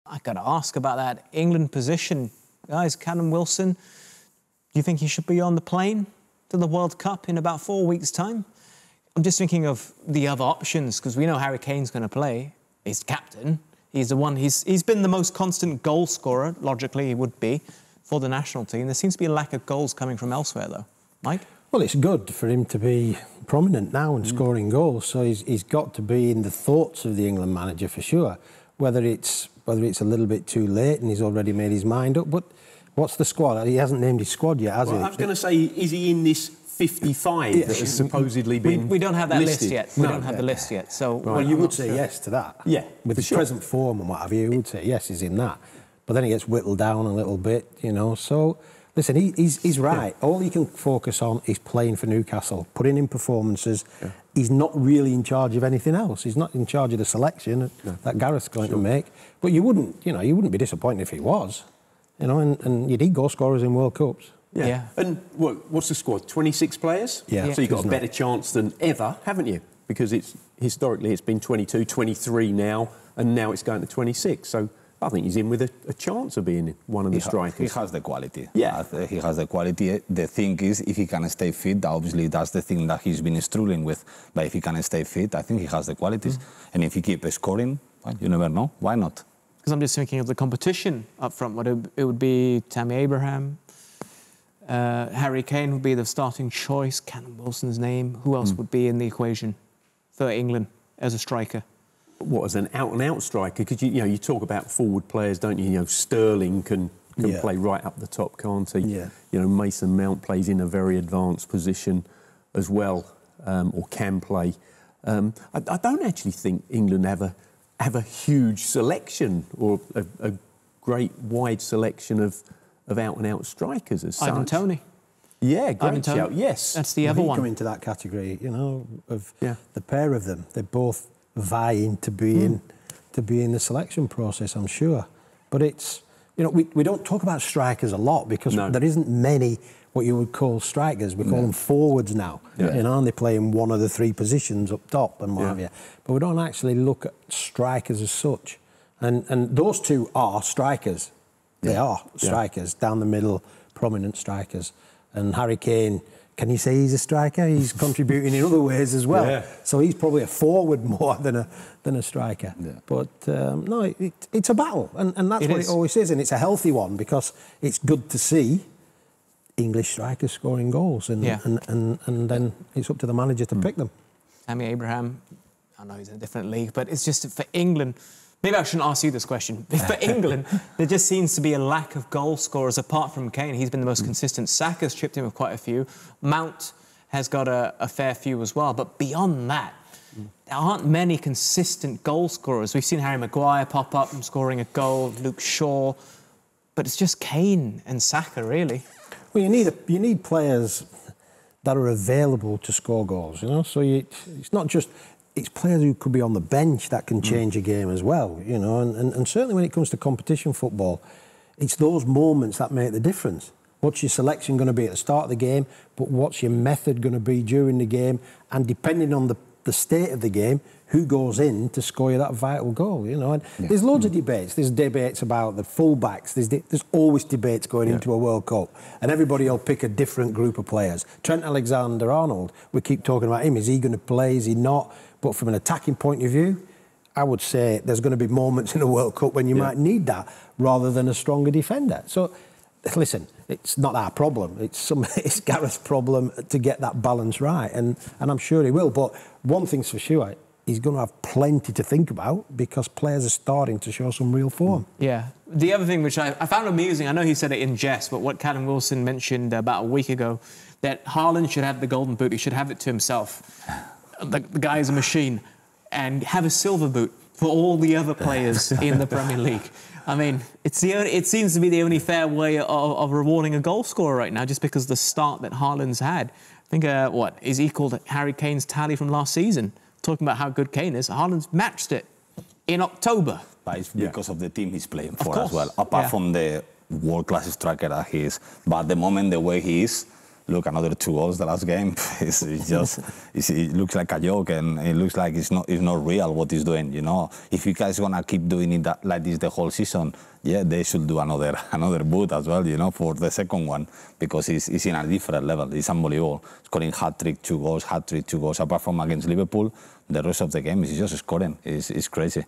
I got to ask about that England position. Guys, Callum Wilson, do you think he should be on the plane to the World Cup in about 4 weeks' time? I'm just thinking of the other options, because we know Harry Kane's going to play. He's captain. He's the one. He's been the most constant goal scorer, logically he would be, for the national team. There seems to be a lack of goals coming from elsewhere, though. Mike? Well, it's good for him to be prominent now and scoring goals, so he's got to be in the thoughts of the England manager for sure. Whether it's a little bit too late and he's already made his mind up, but what's the squad? He hasn't named his squad yet, has he? I was going to say, is he in this 55 that has supposedly been We don't have that listed. list yet. We don't have the list yet. So, well, you would say yes to that. Yeah, with his present form and what have you, you would say yes, he's in that. But then he gets whittled down a little bit, you know. So, listen, he's right. Yeah. All he can focus on is playing for Newcastle, putting in performances. Yeah. He's not really in charge of anything else. He's not in charge of the selection that Gareth's going to make. But you wouldn't be disappointed if he was, you know. And you need goal scorers in World Cups. Yeah. And what's the squad? 26 players? Yeah. So you've got a better chance than ever, haven't you? Because historically it's been 22, 23 now, and now it's going to 26. So I think he's in with a chance of being one of the strikers. He has the quality. Yeah. He has the quality. The thing is, if he can stay fit, obviously that's the thing that he's been struggling with. But if he can stay fit, I think he has the qualities. And if he keeps scoring, well, you never know. Why not? Because I'm just thinking of the competition up front. It would be Tammy Abraham, Harry Kane would be the starting choice, Callum Wilson's name. Who else would be in the equation for England as a striker? What, as an out-and-out striker? Because you talk about forward players, don't you? You know, Sterling can play right up the top, can't he? Yeah. You know, Mason Mount plays in a very advanced position as well, or can play. I don't actually think England have a huge selection or a great wide selection of out-and-out strikers as such. Ivan Toney. Yeah, great shout. Yes. That's the other one. Come into that category, you know, of the pair of them. They're both vying to be in the selection process, I'm sure. But it's, you know, we don't talk about strikers a lot because there isn't many what you would call strikers. We call them forwards now. Yeah. You know, and they play in one of the three positions up top and what have you. But we don't actually look at strikers as such. And those two are strikers. They are strikers, down the middle, prominent strikers. And Harry Kane, can you say he's a striker? He's contributing in other ways as well. Yeah. So he's probably a forward more than a striker. Yeah. But no, it's a battle, and that's what it always is, and it's a healthy one because it's good to see English strikers scoring goals, and then it's up to the manager to pick them. Tammy Abraham, I know he's in a different league, but it's just for England. Maybe I shouldn't ask you this question. For England, there just seems to be a lack of goal scorers apart from Kane. He's been the most consistent. Saka's chipped in with quite a few. Mount has got a fair few as well. But beyond that, there aren't many consistent goal scorers. We've seen Harry Maguire pop up and scoring a goal, Luke Shaw. But it's just Kane and Saka, really. Well, you need players that are available to score goals, you know? So it's not just... It's players who could be on the bench that can change a game as well, you know, and certainly when it comes to competition football, it's those moments that make the difference. What's your selection going to be at the start of the game, but what's your method going to be during the game, and depending on the state of the game, who goes in to score you that vital goal, you know. And there's loads of debates. There's debates about the full-backs. There's always debates going into a World Cup, and everybody will pick a different group of players. Trent Alexander-Arnold, we keep talking about him. Is he going to play? Is he not? But from an attacking point of view, I would say there's going to be moments in a World Cup when you might need that rather than a stronger defender. So, listen, it's not our problem. It's Gareth's problem to get that balance right, and I'm sure he will. But one thing's for sure, he's going to have plenty to think about because players are starting to show some real form. Yeah. The other thing which I found amusing, I know he said it in jest, but what Callum Wilson mentioned about a week ago, that Haaland should have the golden boot. He should have it to himself. The guy is a machine, and have a silver boot for all the other players in the Premier League. I mean, it seems to be the only fair way of rewarding a goal scorer right now, just because of the start that Haaland's had. I think, is equal to Harry Kane's tally from last season. Talking about how good Kane is, Haaland's matched it in October. But it's because of the team he's playing for as well, apart from the world-class striker that he is. But at the moment, the way he is, look, another 2 goals the last game. It looks like a joke, and it looks like it's not real what he's doing. You know, if you guys gonna keep doing it like this the whole season, yeah, they should do another boot as well. You know, for the second one, because he's in a different level. It's unbelievable. Scoring hat-trick, 2 goals, hat-trick, 2 goals. Apart from against Liverpool, the rest of the game is just scoring. It's crazy.